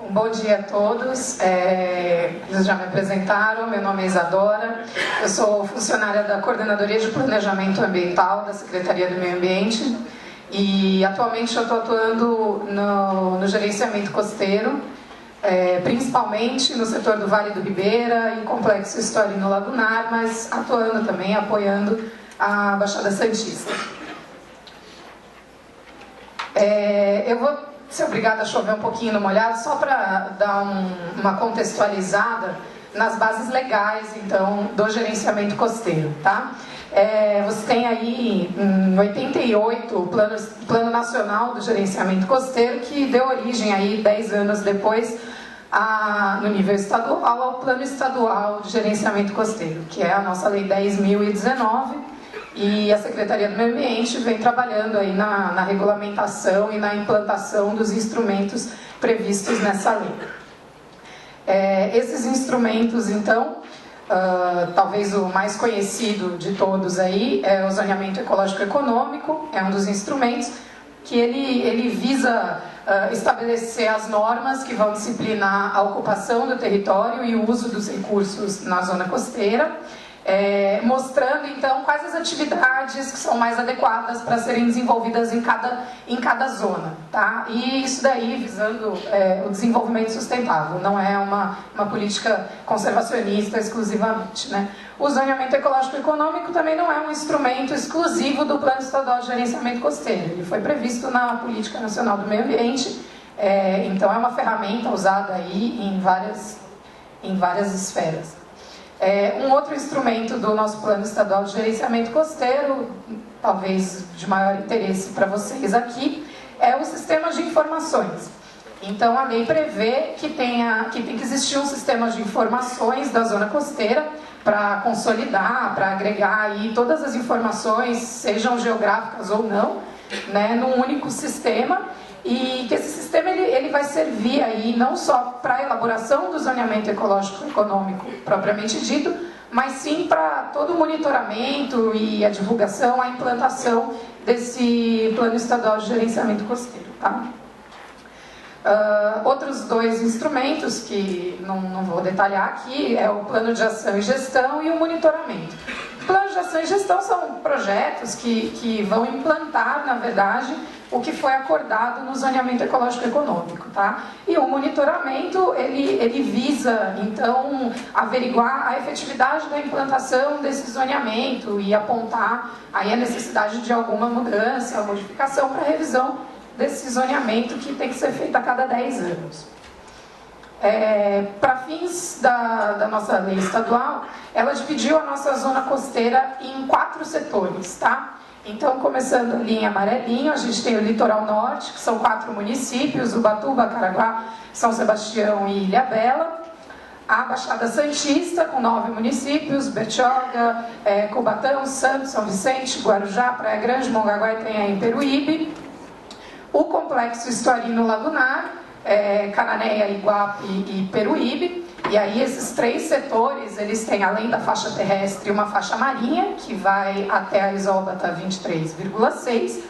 Um bom dia a todos. Eles já me apresentaram, meu nome é Isadora, eu sou funcionária da Coordenadoria de Planejamento Ambiental da Secretaria do Meio Ambiente e atualmente eu estou atuando no gerenciamento costeiro, principalmente no setor do Vale do Ribeira e Complexo Histórico Lagunar, mas atuando também, apoiando a Baixada Santista. Eu vou ser obrigada a chover um pouquinho no molhado, só para dar uma contextualizada nas bases legais, então, do gerenciamento costeiro, tá? Você tem aí, em 88, o Plano Nacional do Gerenciamento Costeiro, que deu origem aí, 10 anos depois, no nível estadual, ao Plano Estadual de Gerenciamento Costeiro, que é a nossa Lei 10.019, e a Secretaria do Meio Ambiente vem trabalhando aí na regulamentação e na implantação dos instrumentos previstos nessa lei. Esses instrumentos, então, talvez o mais conhecido de todos aí é o zoneamento ecológico econômico, é um dos instrumentos que ele visa estabelecer as normas que vão disciplinar a ocupação do território e o uso dos recursos na zona costeira, mostrando então quais as atividades que são mais adequadas para serem desenvolvidas em cada zona, tá? E isso daí visando o desenvolvimento sustentável, não é uma política conservacionista exclusivamente, né? O zoneamento ecológico econômico também não é um instrumento exclusivo do Plano Estadual de Gerenciamento Costeiro, ele foi previsto na Política Nacional do Meio Ambiente, então é uma ferramenta usada aí em várias esferas. Um outro instrumento do nosso Plano Estadual de Gerenciamento Costeiro, talvez de maior interesse para vocês aqui, é o sistema de informações. Então, a lei prevê que tem que existir um sistema de informações da zona costeira para consolidar, para agregar aí todas as informações, sejam geográficas ou não, né, num único sistema. E que esse sistema ele vai servir aí não só para a elaboração do zoneamento ecológico econômico propriamente dito, mas sim para todo o monitoramento e a divulgação, a implantação desse Plano Estadual de Gerenciamento Costeiro, tá? Outros dois instrumentos que não vou detalhar aqui é o Plano de Ação e Gestão e o monitoramento. O Plano de Ação e Gestão são projetos que vão implantar, na verdade, o que foi acordado no zoneamento ecológico econômico, tá? E o monitoramento, ele visa, então, averiguar a efetividade da implantação desse zoneamento e apontar aí a necessidade de alguma mudança, modificação para revisão desse zoneamento que tem que ser feito a cada 10 anos. Para fins da nossa lei estadual, ela dividiu a nossa zona costeira em 4 setores, tá? Então, começando ali em amarelinho, a gente tem o Litoral Norte, que são 4 municípios, Ubatuba, Caraguá, São Sebastião e Ilhabela. A Baixada Santista, com 9 municípios, Bertioga, Cubatão, Santos, São Vicente, Guarujá, Praia Grande, Mongaguá, Itanhaém e Peruíbe. O Complexo Histórico Lagunar, Cananéia, Iguape e Peruíbe. E aí esses 3 setores, eles têm, além da faixa terrestre, uma faixa marinha, que vai até a isóbata 23,6.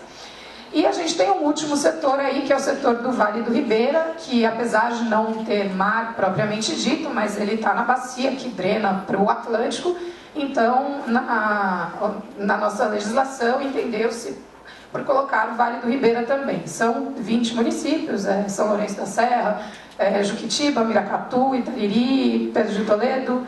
E a gente tem um último setor aí, que é o setor do Vale do Ribeira, que apesar de não ter mar propriamente dito, mas ele está na bacia que drena para o Atlântico. Então, na nossa legislação, entendeu-se por colocar o Vale do Ribeira também. São 20 municípios, São Lourenço da Serra, Juquitiba, Miracatu, Itariri, Pedro de Toledo,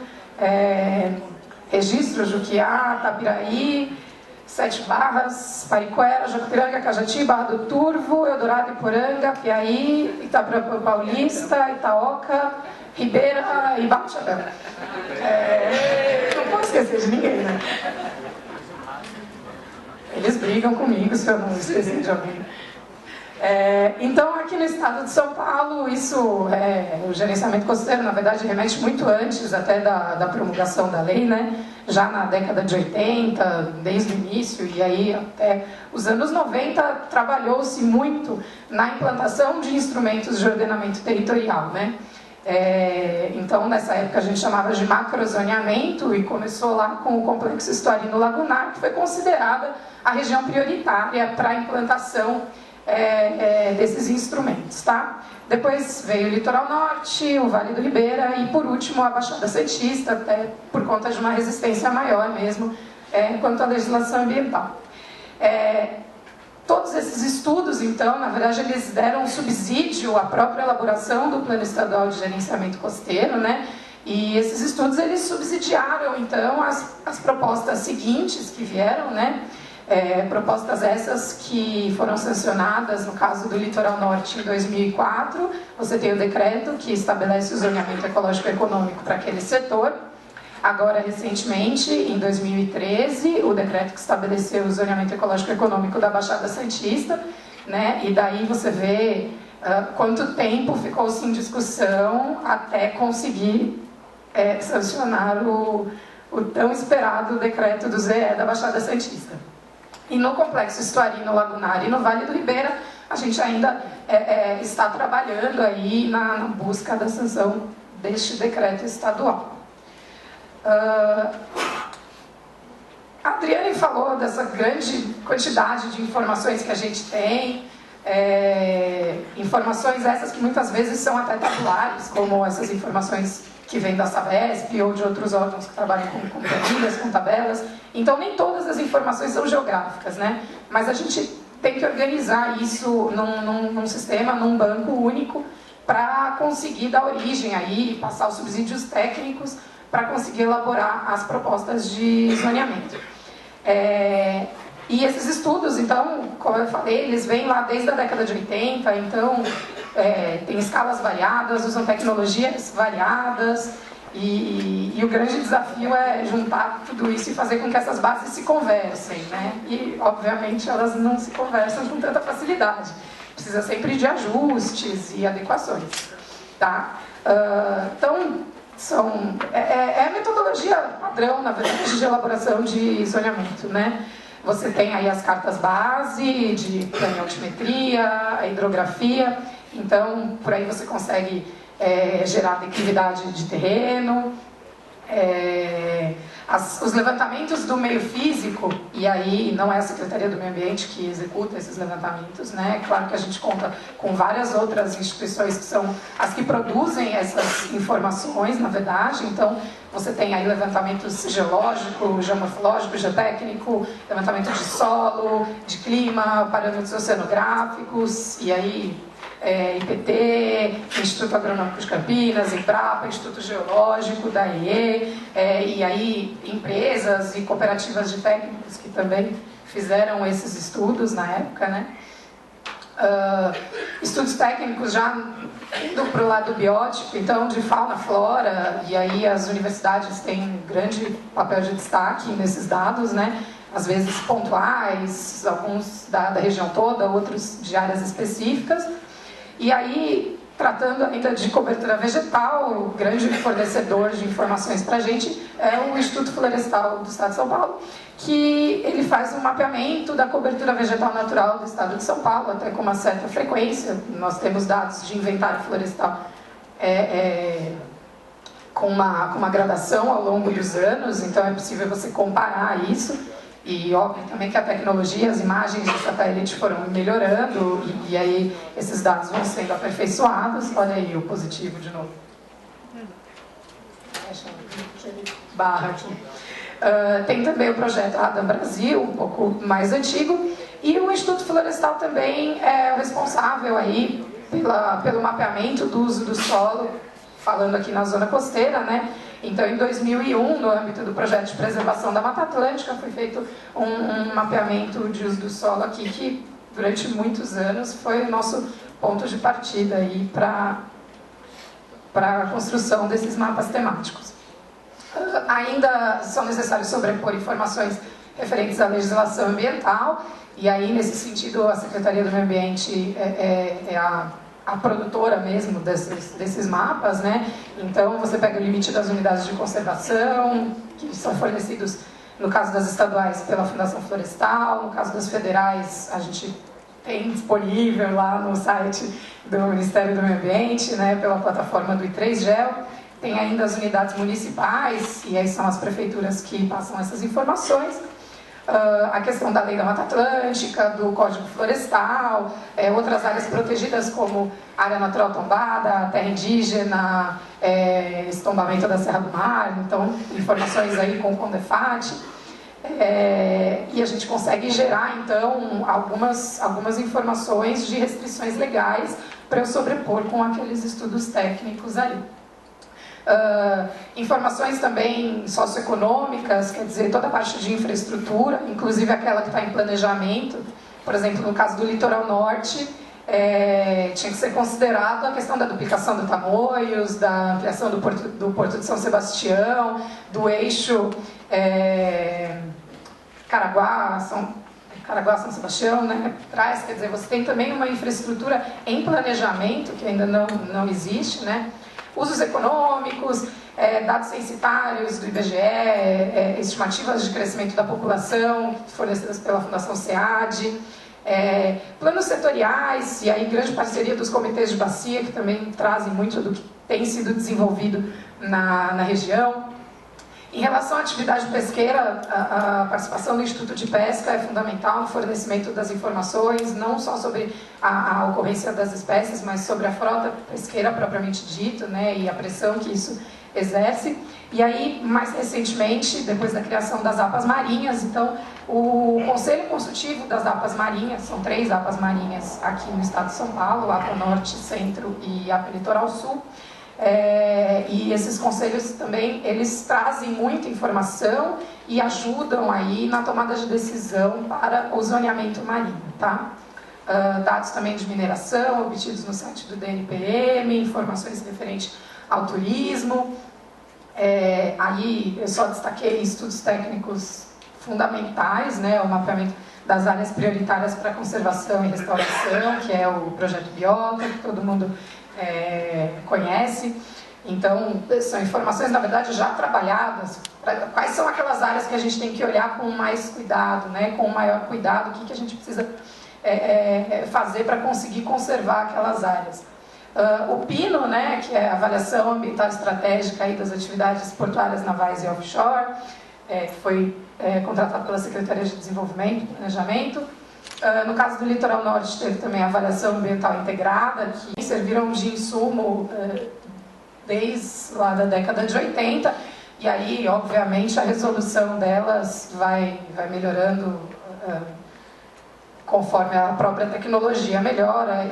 Registro, Juquiá, Tapiraí, 7 Barras, Pariquera, Jacupiranga, Cajati, Barra do Turvo, Eldorado, Iporanga, Piaí, Itabrapa Paulista, Itaoca, Ribeira e Barra do Chapéu. Não posso esquecer de ninguém, né? Eles brigam comigo se eu não esquecer de alguém. Então, aqui no estado de São Paulo, o gerenciamento costeiro, na verdade, remete muito antes até da promulgação da lei, né? Já na década de 80, desde o início, e aí até os anos 90, trabalhou-se muito na implantação de instrumentos de ordenamento territorial, né? Então, nessa época, a gente chamava de macrozoneamento e começou lá com o Complexo Histórico Lagunar, que foi considerada a região prioritária para a implantação desses instrumentos, tá? Depois veio o Litoral Norte, o Vale do Ribeira e, por último, a Baixada Santista, até por conta de uma resistência maior mesmo quanto à legislação ambiental. Todos esses estudos, então, na verdade, eles deram um subsídio à própria elaboração do Plano Estadual de Gerenciamento Costeiro, né? E esses estudos, eles subsidiaram, então, as propostas seguintes que vieram, né? Propostas essas que foram sancionadas, no caso do Litoral Norte, em 2004. Você tem o decreto que estabelece o zoneamento ecológico e econômico para aquele setor. Agora, recentemente, em 2013, o decreto que estabeleceu o zoneamento ecológico e econômico da Baixada Santista, né? E daí você vê quanto tempo ficou-se em discussão até conseguir sancionar o tão esperado decreto do ZE da Baixada Santista. E no Complexo Estuarino Lagunar e no Vale do Ribeira, a gente ainda está trabalhando aí na busca da sanção deste decreto estadual. A Adriane falou dessa grande quantidade de informações que a gente tem, informações essas que muitas vezes são até tabulares, como essas informações que vêm da Sabesp ou de outros órgãos que trabalham com planilhas, com tabelas. Então, nem todas as informações são geográficas, né? Mas a gente tem que organizar isso num sistema, num banco único, para conseguir dar origem aí, passar os subsídios técnicos para conseguir elaborar as propostas de zoneamento. E esses estudos, então, como eu falei, eles vêm lá desde a década de 80, então tem escalas variadas, usam tecnologias variadas, e o grande desafio é juntar tudo isso e fazer com que essas bases se conversem, né? E, obviamente, elas não se conversam com tanta facilidade. Precisa sempre de ajustes e adequações, tá? Então, é a metodologia padrão, na verdade, de elaboração de zoneamento, né? Você tem aí as cartas base de planaltimetria, a hidrografia, então por aí você consegue gerar declividade de terreno, os levantamentos do meio físico, e aí não é a Secretaria do Meio Ambiente que executa esses levantamentos, né? Claro que a gente conta com várias outras instituições que são as que produzem essas informações, na verdade. Então, você tem aí levantamentos geológico, geomorfológico, geotécnico, levantamento de solo, de clima, parâmetros oceanográficos, e aí IPT, Instituto Agronômico de Campinas, Embrapa, Instituto Geológico, da IE, e aí empresas e cooperativas de técnicos que também fizeram esses estudos na época, né? Estudos técnicos já indo para o lado biótipo, então de fauna, flora, e aí as universidades têm um grande papel de destaque nesses dados, né? Às vezes pontuais, alguns da região toda, outros de áreas específicas. E aí, tratando ainda de cobertura vegetal, o grande fornecedor de informações para a gente é o Instituto Florestal do Estado de São Paulo, que ele faz um mapeamento da cobertura vegetal natural do Estado de São Paulo, até com uma certa frequência. Nós temos dados de inventário florestal com uma gradação ao longo dos anos, então é possível você comparar isso. E óbvio também que a tecnologia, as imagens de satélite foram melhorando e aí esses dados vão sendo aperfeiçoados. Olha aí o positivo de novo. Deixa eu barra aqui. Tem também o projeto Adam Brasil, um pouco mais antigo, e o Instituto Florestal também é o responsável aí pelo mapeamento do uso do solo, falando aqui na zona costeira, né? Então, em 2001, no âmbito do projeto de preservação da Mata Atlântica, foi feito um mapeamento de uso do solo aqui, que durante muitos anos foi o nosso ponto de partida aí para a construção desses mapas temáticos. Ainda são necessários sobrepor informações referentes à legislação ambiental, e aí, nesse sentido, a Secretaria do Meio Ambiente é a produtora mesmo desses mapas, né? Então, você pega o limite das unidades de conservação, que são fornecidos, no caso das estaduais, pela Fundação Florestal, no caso das federais, a gente tem disponível lá no site do Ministério do Meio Ambiente, né, pela plataforma do I3GEL. Tem ainda as unidades municipais, e aí são as prefeituras que passam essas informações. a questão da Lei da Mata Atlântica, do Código Florestal, outras áreas protegidas como área natural tombada, terra indígena, estombamento da Serra do Mar, então informações aí com o CONDEFAT. E a gente consegue gerar, então, algumas informações de restrições legais para eu sobrepor com aqueles estudos técnicos ali. Informações também socioeconômicas, quer dizer, toda a parte de infraestrutura, inclusive aquela que está em planejamento. Por exemplo, no caso do litoral norte, tinha que ser considerado a questão da duplicação do Tamoios, da ampliação do Porto de São Sebastião, do eixo Caraguá-São Sebastião, né, traz, quer dizer, você tem também uma infraestrutura em planejamento, que ainda não existe, né, usos econômicos, dados censitários do IBGE, estimativas de crescimento da população, fornecidas pela Fundação SEAD, planos setoriais, e aí grande parceria dos comitês de bacia, que também trazem muito do que tem sido desenvolvido na região. Em relação à atividade pesqueira, a participação do Instituto de Pesca é fundamental no fornecimento das informações, não só sobre a ocorrência das espécies, mas sobre a frota pesqueira propriamente dita, né, e a pressão que isso exerce. E aí, mais recentemente, depois da criação das APAs marinhas, então, o Conselho Consultivo das APAs marinhas, são 3 APAs marinhas aqui no estado de São Paulo, APA Norte, Centro e APA Litoral Sul. E esses conselhos também, eles trazem muita informação e ajudam aí na tomada de decisão para o zoneamento marinho, tá? Dados também de mineração obtidos no site do DNPM, informações referentes ao turismo. Aí eu só destaquei estudos técnicos fundamentais, né? O mapeamento das áreas prioritárias para conservação e restauração, que é o projeto Biota, que todo mundo conhece. Então, são informações, na verdade, já trabalhadas. Quais são aquelas áreas que a gente tem que olhar com mais cuidado, né? Com maior cuidado, o que a gente precisa fazer para conseguir conservar aquelas áreas. O PINO, né, que é a Avaliação Ambiental Estratégica aí das Atividades Portuárias Navais e Offshore, que foi contratado pela Secretaria de Desenvolvimento e Planejamento. No caso do Litoral Norte, teve também a Avaliação Ambiental Integrada, que serviram de insumo desde lá da década de 80, e aí, obviamente, a resolução delas vai melhorando conforme a própria tecnologia melhora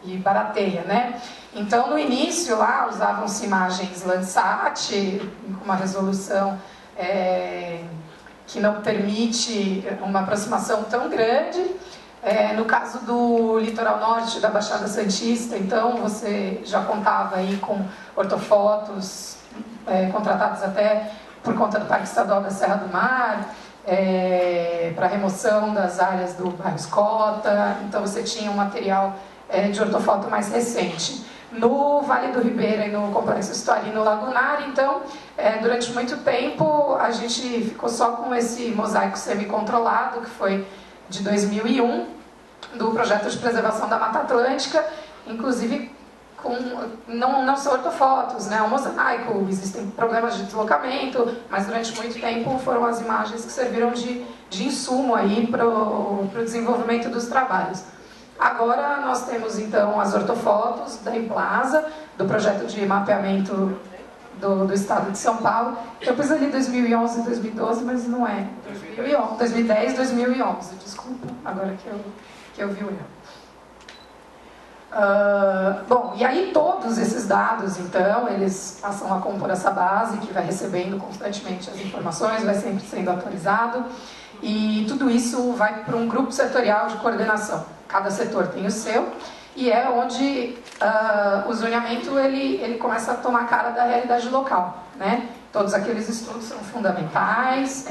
e barateia, né? Então, no início, lá, usavam-se imagens Landsat, com uma resolução que não permite uma aproximação tão grande. No caso do litoral norte da Baixada Santista, então, você já contava aí com ortofotos contratados até por conta do Parque Estadual da Serra do Mar, para remoção das áreas do bairro Escota. Então, você tinha um material de ortofoto mais recente. No Vale do Ribeira e no Complexo Estuarino Lagunar, então, durante muito tempo, a gente ficou só com esse mosaico semi-controlado, que foi de 2001, do Projeto de Preservação da Mata Atlântica, inclusive não são ortofotos, né? É um mosaico, existem problemas de deslocamento, mas durante muito tempo foram as imagens que serviram de insumo aí para o desenvolvimento dos trabalhos. Agora nós temos então as ortofotos da Emplasa, do projeto de mapeamento do estado de São Paulo. Eu pus ali 2011 e 2012, mas não é. 2010 e 2011, desculpa, agora que eu vi o erro. Bom, e aí todos esses dados, então, eles passam a compor essa base que vai recebendo constantemente as informações, vai sempre sendo atualizado, e tudo isso vai para um grupo setorial de coordenação. Cada setor tem o seu, e é onde o zoneamento ele começa a tomar cara da realidade local, né? Todos aqueles estudos são fundamentais,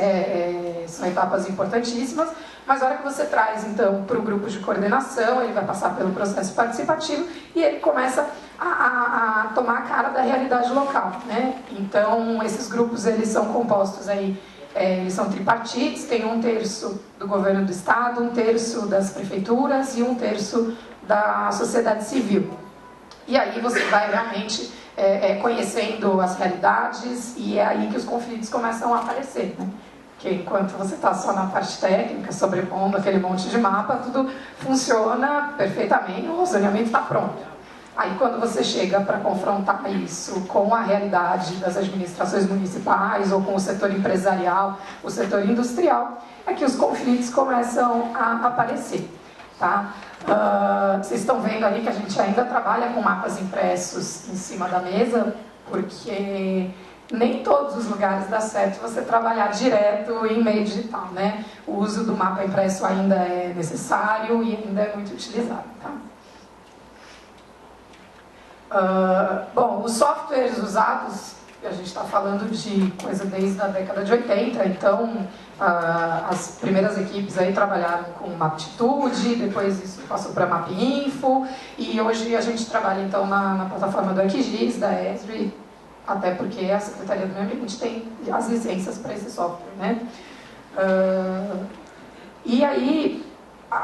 são etapas importantíssimas, mas a hora que você traz, então, para o grupo de coordenação, ele vai passar pelo processo participativo e ele começa a tomar a cara da realidade local, né? Então, esses grupos, eles são compostos aí, eles são tripartites, tem 1/3 do governo do estado, 1/3 das prefeituras e 1/3 da sociedade civil. E aí você vai realmente conhecendo as realidades e é aí que os conflitos começam a aparecer, né? Porque enquanto você está só na parte técnica, sobrepondo aquele monte de mapa, tudo funciona perfeitamente, o zoneamento está pronto. Aí quando você chega para confrontar isso com a realidade das administrações municipais ou com o setor empresarial, o setor industrial, é que os conflitos começam a aparecer. Tá? Vocês estão vendo ali que a gente ainda trabalha com mapas impressos em cima da mesa, porque nem todos os lugares dá certo você trabalhar direto em meio digital, né? O uso do mapa impresso ainda é necessário e ainda é muito utilizado, tá? Bom, os softwares usados, a gente está falando de coisa desde a década de 80, então as primeiras equipes aí trabalharam com Maptitude, depois isso passou para Mapinfo, e hoje a gente trabalha então na plataforma do ArcGIS, da Esri, até porque a Secretaria do Meio Ambiente tem as licenças para esse software, né? E aí,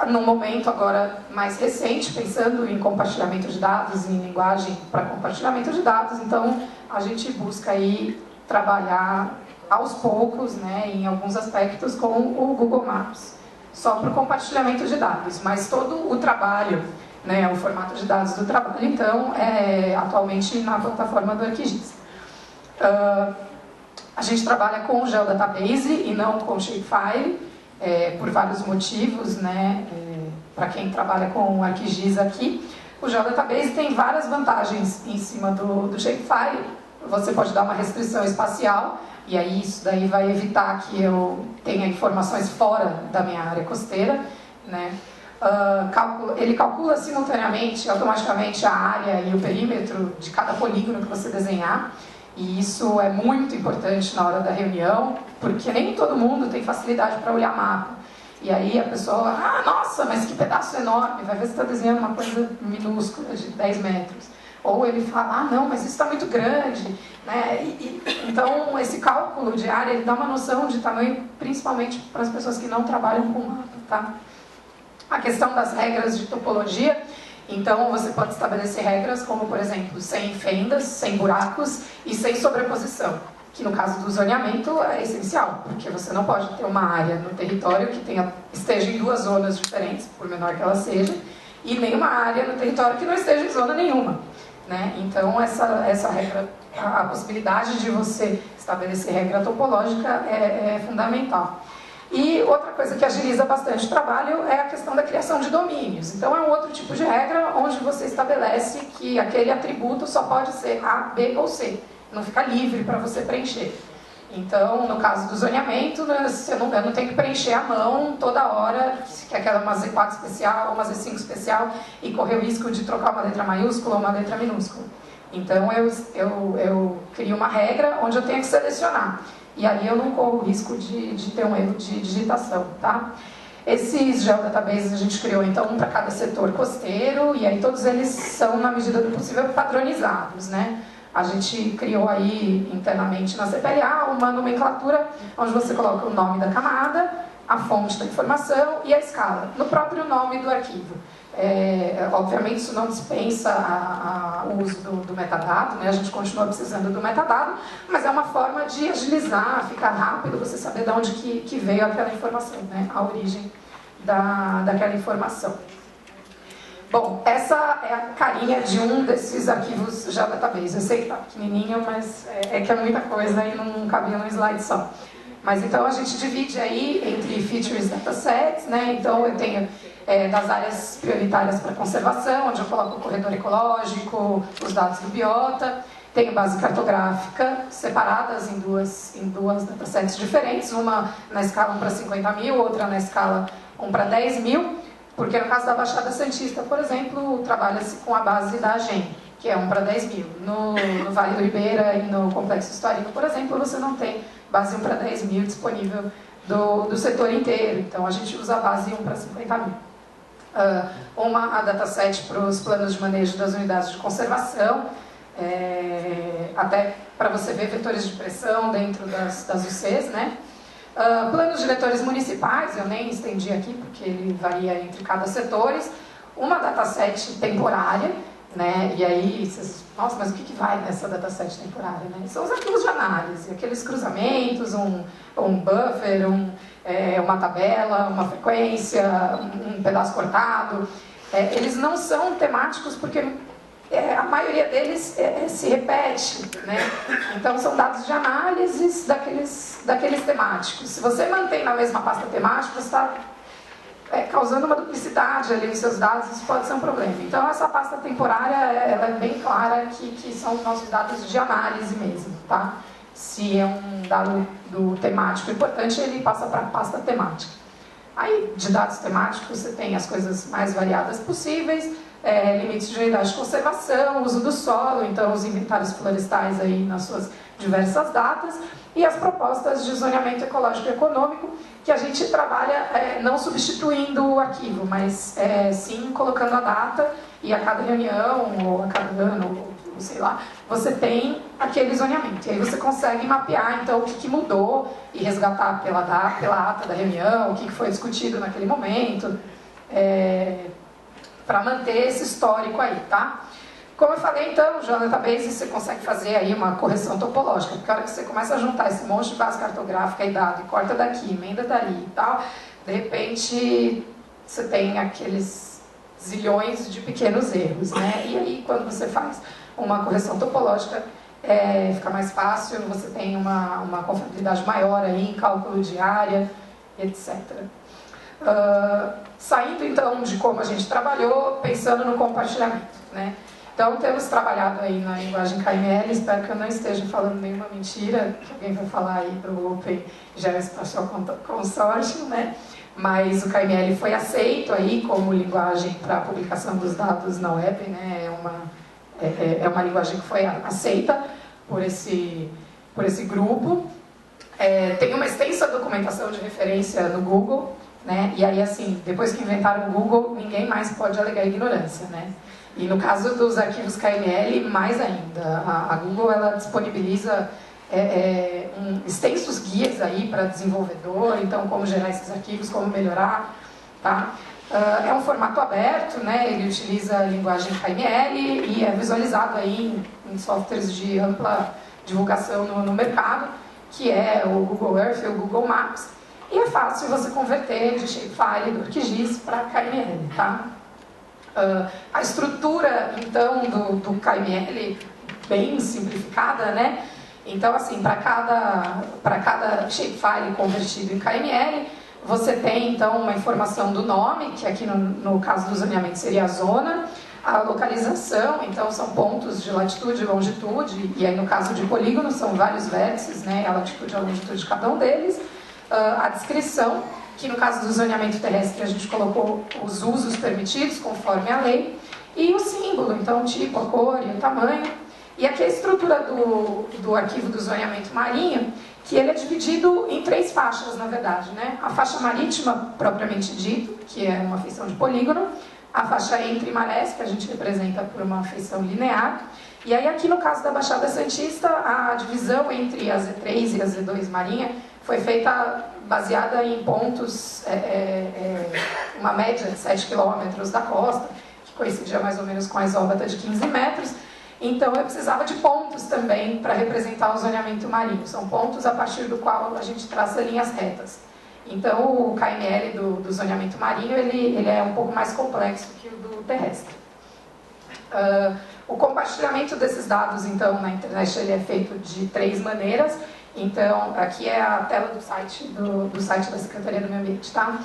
num momento agora mais recente, pensando em compartilhamento de dados, em linguagem para compartilhamento de dados, então a gente busca aí trabalhar aos poucos, né, em alguns aspectos com o Google Maps, só para o compartilhamento de dados, mas todo o trabalho, né, o formato de dados do trabalho, então, é atualmente na plataforma do ArcGIS. A gente trabalha com o Geodatabase e não com o Shapefile, por vários motivos, né? Para quem trabalha com o ArcGIS aqui, o Geodatabase tem várias vantagens em cima do Shapefile. Você pode dar uma restrição espacial, e aí isso daí vai evitar que eu tenha informações fora da minha área costeira, né? Ele calcula simultaneamente, automaticamente, a área e o perímetro de cada polígono que você desenhar. E isso é muito importante na hora da reunião, porque nem todo mundo tem facilidade para olhar mapa. E aí a pessoa, nossa, mas que pedaço enorme, vai ver se está desenhando uma coisa minúscula de 10 metros. Ou ele fala, não, mas isso está muito grande. Né? Então, esse cálculo de área, ele dá uma noção de tamanho, principalmente para as pessoas que não trabalham com mapa. Tá? A questão das regras de topologia. Então, você pode estabelecer regras como, por exemplo, sem fendas, sem buracos e sem sobreposição, que no caso do zoneamento é essencial, porque você não pode ter uma área no território que esteja em duas zonas diferentes, por menor que ela seja, e nenhuma área no território que não esteja em zona nenhuma. Né? Então, essa regra, a possibilidade de você estabelecer regra topológica é fundamental. E outra coisa que agiliza bastante o trabalho é a questão da criação de domínios. Então é um outro tipo de regra onde você estabelece que aquele atributo só pode ser A, B ou C. Não fica livre para você preencher. Então, no caso do zoneamento, eu não tenho que preencher à mão toda hora, se quer aquela uma Z4 especial ou uma Z5 especial, e correr o risco de trocar uma letra maiúscula ou uma letra minúscula. Então eu crio uma regra onde eu tenho que selecionar. E aí eu não corro o risco de ter um erro de digitação, tá? Esses geodatabases a gente criou, então, um para cada setor costeiro, e aí todos eles são, na medida do possível, padronizados, né? A gente criou aí, internamente na CPLA, uma nomenclatura onde você coloca o nome da camada, a fonte da informação e a escala, no próprio nome do arquivo. Obviamente isso não dispensa o uso do metadado, né? A gente continua precisando do metadado, mas é uma forma de agilizar, ficar rápido, você saber de onde que veio aquela informação, né? A origem daquela informação. Bom, essa é a carinha de um desses arquivos Geodatabase. Eu sei que está pequenininho, mas que é muita coisa e não cabia num slide só. Mas então a gente divide aí entre features datasets, né? Então eu tenho das áreas prioritárias para conservação, onde eu coloco o corredor ecológico, os dados do biota. Tenho base cartográfica, separadas em duas datasets diferentes, uma na escala 1 para 50 mil, outra na escala 1 para 10 mil, porque no caso da Baixada Santista, por exemplo, trabalha-se com a base da AGEM, que é 1 para 10 mil. No Vale do Ribeira e no Complexo Histórico, por exemplo, você não tem base 1 para 10 mil disponível do setor inteiro, então a gente usa a base 1 para 50 mil. A dataset para os planos de manejo das unidades de conservação, até para você ver vetores de pressão dentro das UCs, né? Planos diretores municipais, eu nem estendi aqui porque ele varia entre cada setores. Uma dataset temporária, né? E aí, nossa, mas o que vai nessa dataset temporária, né? São os arquivos de análise, aqueles cruzamentos, um buffer, uma tabela, uma frequência, um pedaço cortado. Eles não são temáticos porque a maioria deles se repete, né? Então são dados de análise daqueles temáticos. Se você mantém na mesma pasta temática, você está causando uma duplicidade ali nos seus dados, isso pode ser um problema. Então essa pasta temporária, ela é bem clara que são os nossos dados de análise mesmo, tá? Se é um dado do temático importante, ele passa para a pasta temática. Aí, de dados temáticos, você tem as coisas mais variadas possíveis, limites de unidade de conservação, uso do solo, então os inventários florestais aí nas suas diversas datas, e as propostas de zoneamento ecológico e econômico, que a gente trabalha não substituindo o arquivo, mas sim colocando a data, e a cada reunião, ou a cada ano, ou sei lá, você tem aquele zoneamento. E aí você consegue mapear, então, o que mudou, e resgatar pela ata da reunião, o que foi discutido naquele momento, para manter esse histórico aí, tá? Como eu falei, então, no database você consegue fazer aí uma correção topológica, porque a hora que você começa a juntar esse monte de base cartográfica e dado, e corta daqui, emenda dali e tal, de repente você tem aqueles zilhões de pequenos erros, né? E aí, quando você faz uma correção topológica, fica mais fácil, você tem uma confiabilidade maior aí em cálculo de área, etc. Saindo então de como a gente trabalhou, pensando no compartilhamento, né? Então temos trabalhado aí na linguagem KML, espero que eu não esteja falando nenhuma mentira, que alguém vai falar aí do Open Geospatial Consortium, né? Mas o KML foi aceito aí como linguagem para a publicação dos dados na web, né? É uma linguagem que foi aceita por esse grupo. Tem uma extensa documentação de referência no Google, né? E aí, assim, depois que inventaram o Google, ninguém mais pode alegar ignorância, né? E no caso dos arquivos KML, mais ainda. A Google, ela disponibiliza extensos guias aí para desenvolvedor, então como gerar esses arquivos, como melhorar, tá? É um formato aberto, né? Ele utiliza a linguagem KML e é visualizado aí em softwares de ampla divulgação no mercado, que é o Google Earth e o Google Maps, e é fácil você converter de shapefile do ArcGIS para KML, tá? A estrutura, então, do KML, bem simplificada, né? Então, assim, para cada shapefile convertido em KML, você tem, então, uma informação do nome, que aqui no caso do zoneamento seria a zona, a localização, então são pontos de latitude e longitude, e aí no caso de polígono são vários vértices, né? A latitude e a longitude de cada um deles, a descrição, que no caso do zoneamento terrestre a gente colocou os usos permitidos conforme a lei, e o símbolo, então o tipo, a cor e o tamanho. E aqui a estrutura do arquivo do zoneamento marinho, que ele é dividido em 3 faixas, na verdade, né? A faixa marítima, propriamente dito, que é uma feição de polígono, a faixa entre marés, que a gente representa por uma feição linear, e aí aqui no caso da Baixada Santista, a divisão entre a Z3 e a Z2 marinha foi feita baseada em pontos, uma média de 7 quilômetros da costa, que coincidia mais ou menos com a isóbata de 15 metros, então eu precisava de pontos também para representar o zoneamento marinho, são pontos a partir do qual a gente traça linhas retas. Então o KML do zoneamento marinho, ele é um pouco mais complexo que o do terrestre. O compartilhamento desses dados, então, na internet, ele é feito de 3 maneiras. Então, aqui é a tela do site da Secretaria do Meio Ambiente, tá?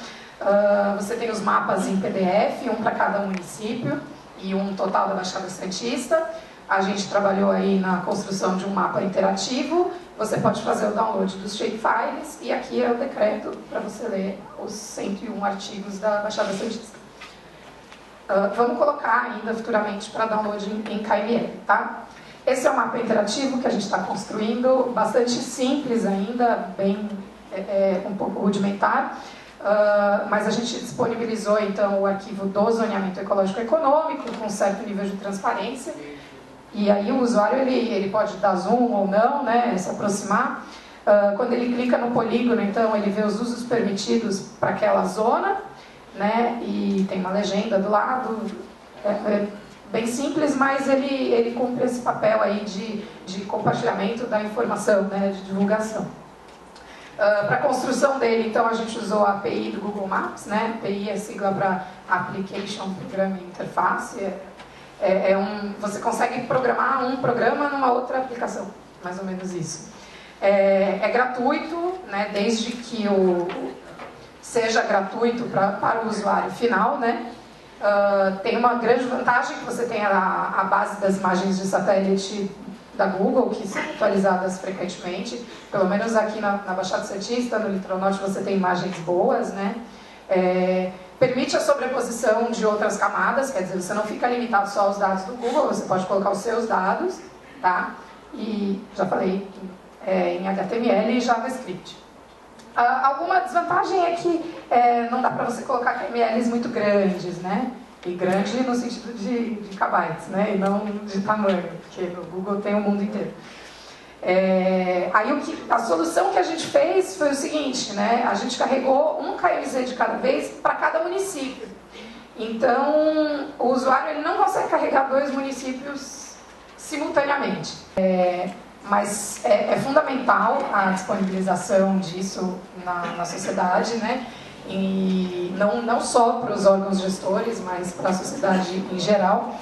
Você tem os mapas em PDF, um para cada município e um total da Baixada Santista. A gente trabalhou aí na construção de um mapa interativo. Você pode fazer o download dos shapefiles e aqui é o decreto para você ler os 101 artigos da Baixada Santista. Vamos colocar ainda futuramente para download em KML, tá? Esse é o mapa interativo que a gente está construindo, bastante simples ainda, bem um pouco rudimentar, mas a gente disponibilizou então o arquivo do zoneamento ecológico econômico com certo nível de transparência, e aí o usuário ele pode dar zoom ou não, né, se aproximar. Quando ele clica no polígono, então ele vê os usos permitidos para aquela zona, né, e tem uma legenda do lado, bem simples, mas ele cumpre esse papel aí de compartilhamento da informação, né, de divulgação. Para a construção dele, então, a gente usou a API do Google Maps, né? API é sigla para Application Programming Interface. Você consegue programar um programa numa outra aplicação, mais ou menos isso. É gratuito, né? Desde que seja gratuito para o usuário final, né? Tem uma grande vantagem que você tem a base das imagens de satélite da Google, que são atualizadas frequentemente, pelo menos aqui na Baixada Santista, no Litoral Norte, você tem imagens boas, né? Permite a sobreposição de outras camadas, quer dizer, você não fica limitado só aos dados do Google, você pode colocar os seus dados, tá? E, já falei, em HTML e JavaScript. Alguma desvantagem é que não dá para você colocar KMLs muito grandes, né? E grande no sentido de kbytes, né? E não de tamanho, porque no Google tem o mundo inteiro. A solução que a gente fez foi o seguinte, né? A gente carregou um KMZ de cada vez para cada município. Então, o usuário ele não consegue carregar 2 municípios simultaneamente. Mas é fundamental a disponibilização disso na sociedade, né? E não só para os órgãos gestores, mas para a sociedade em geral.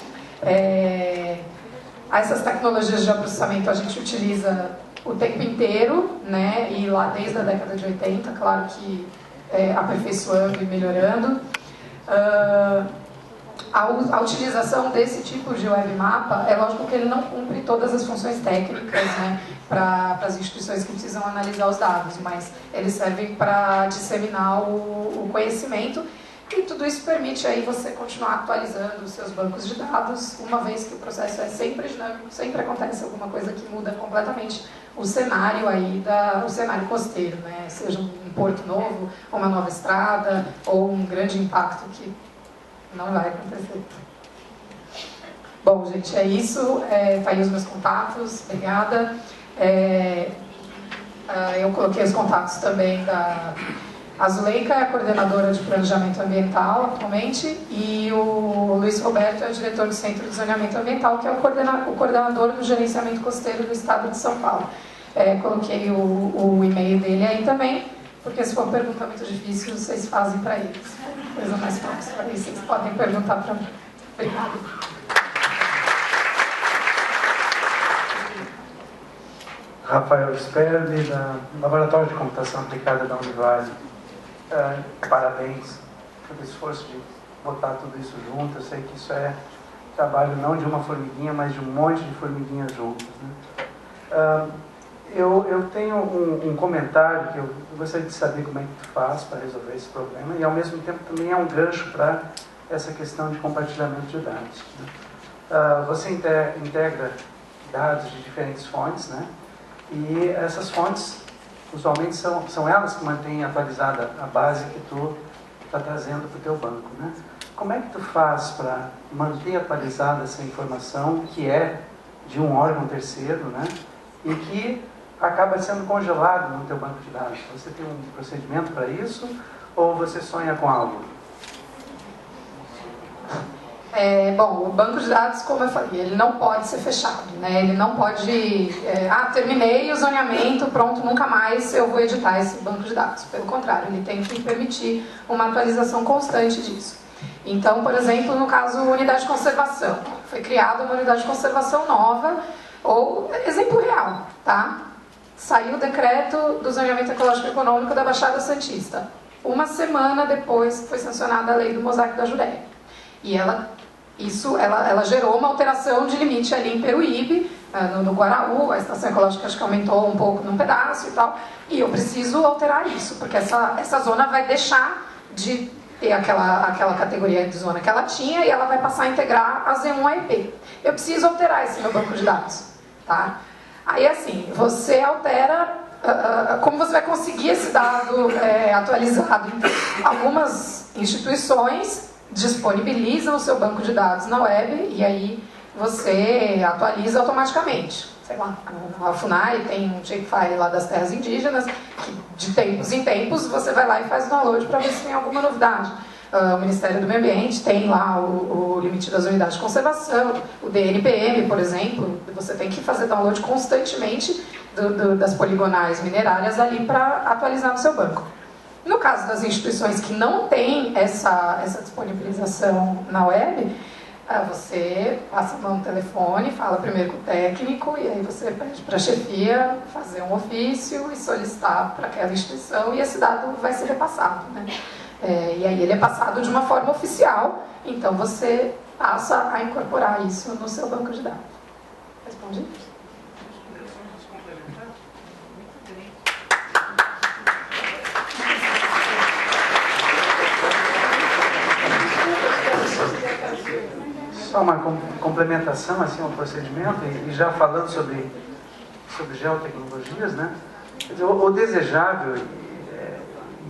Essas tecnologias de processamento a gente utiliza o tempo inteiro, né? E lá desde a década de 80, claro que aperfeiçoando e melhorando. A utilização desse tipo de webmapa, é lógico que ele não cumpre todas as funções técnicas, né, para as instituições que precisam analisar os dados, mas eles servem para disseminar o conhecimento e tudo isso permite aí você continuar atualizando os seus bancos de dados, uma vez que o processo é sempre dinâmico, sempre acontece alguma coisa que muda completamente o cenário aí, o cenário costeiro, né, seja um porto novo, ou uma nova estrada, ou um grande impacto que não vai acontecer. Bom, gente, é isso. Tá aí os meus contatos. Obrigada. Eu coloquei os contatos também da Azuleika, é a coordenadora de planejamento ambiental atualmente, e o Luiz Roberto é o diretor do Centro de Zoneamento Ambiental, que é o coordenador do gerenciamento costeiro do estado de São Paulo. Coloquei o e-mail dele aí também, porque se for uma pergunta muito difícil, vocês fazem para eles. Coisa mais fácil para isso, vocês podem perguntar para mim. Obrigada. Rafael Sperli, da Laboratório de Computação Aplicada da Univale. Parabéns pelo esforço de botar tudo isso junto. Eu sei que isso é trabalho não de uma formiguinha, mas de um monte de formiguinhas juntas, né? Eu tenho um comentário que eu gostaria de saber como é que tu faz para resolver esse problema, e ao mesmo tempo também é um gancho para essa questão de compartilhamento de dados, né? Você integra dados de diferentes fontes, né? E essas fontes usualmente são elas que mantêm atualizada a base que tu está trazendo para o teu banco, né? Como é que tu faz para manter atualizada essa informação que é de um órgão terceiro, né? E que acaba sendo congelado no teu banco de dados? Você tem um procedimento para isso ou você sonha com algo? Bom, o banco de dados, como eu falei, ele não pode ser fechado, né? Ele não pode... terminei o zoneamento, pronto, nunca mais eu vou editar esse banco de dados. Pelo contrário, ele tem que permitir uma atualização constante disso. Então, por exemplo, no caso unidade de conservação, foi criada uma unidade de conservação nova, ou exemplo real, tá? Saiu o decreto do zoneamento ecológico econômico da Baixada Santista. Uma semana depois foi sancionada a lei do Mosaico da Judéia. E ela gerou uma alteração de limite ali em Peruíbe, no Guaraú, a estação ecológica acho que aumentou um pouco num pedaço e tal. E eu preciso alterar isso, porque essa zona vai deixar de ter aquela categoria de zona que ela tinha e ela vai passar a integrar a Z1 AEP. Eu preciso alterar esse meu banco de dados, tá? Aí assim, você altera, como você vai conseguir esse dado atualizado? Então, algumas instituições disponibilizam o seu banco de dados na web e aí você atualiza automaticamente. Sei lá, a FUNAI tem um shapefile lá das terras indígenas que de tempos em tempos você vai lá e faz o download para ver se tem alguma novidade. o Ministério do Meio Ambiente tem lá o limite das unidades de conservação, o DNPM, por exemplo, você tem que fazer download constantemente das poligonais minerárias ali para atualizar no seu banco. No caso das instituições que não têm essa disponibilização na web, você passa a mão no telefone, fala primeiro com o técnico e aí você pede para a chefia fazer um ofício e solicitar para aquela instituição e esse dado vai ser repassado, né? E aí ele é passado de uma forma oficial, então você passa a incorporar isso no seu banco de dados. Respondi? Só uma complementação assim, ao procedimento, e já falando sobre geotecnologias, né? Quer dizer, o desejável,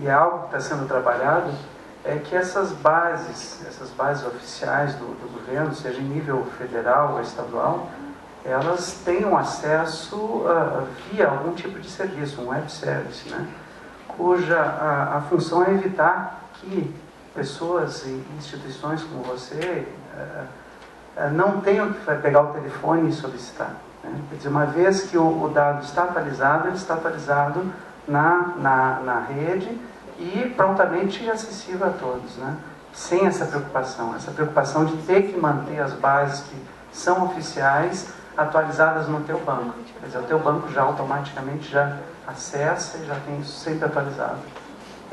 e é algo que está sendo trabalhado, é que essas bases oficiais do governo, seja em nível federal ou estadual, elas tenham acesso via algum tipo de serviço, um web service, né? Cuja a função é evitar que pessoas e instituições como você não tenham que pegar o telefone e solicitar, né? Quer dizer, uma vez que o dado está atualizado, ele está atualizado na rede e prontamente acessível a todos, né? Sem essa preocupação de ter que manter as bases que são oficiais atualizadas no teu banco. Quer dizer, o teu banco já automaticamente já acessa e já tem isso sempre atualizado.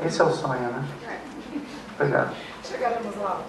Esse é o sonho, né? Obrigado. Chegaremos lá.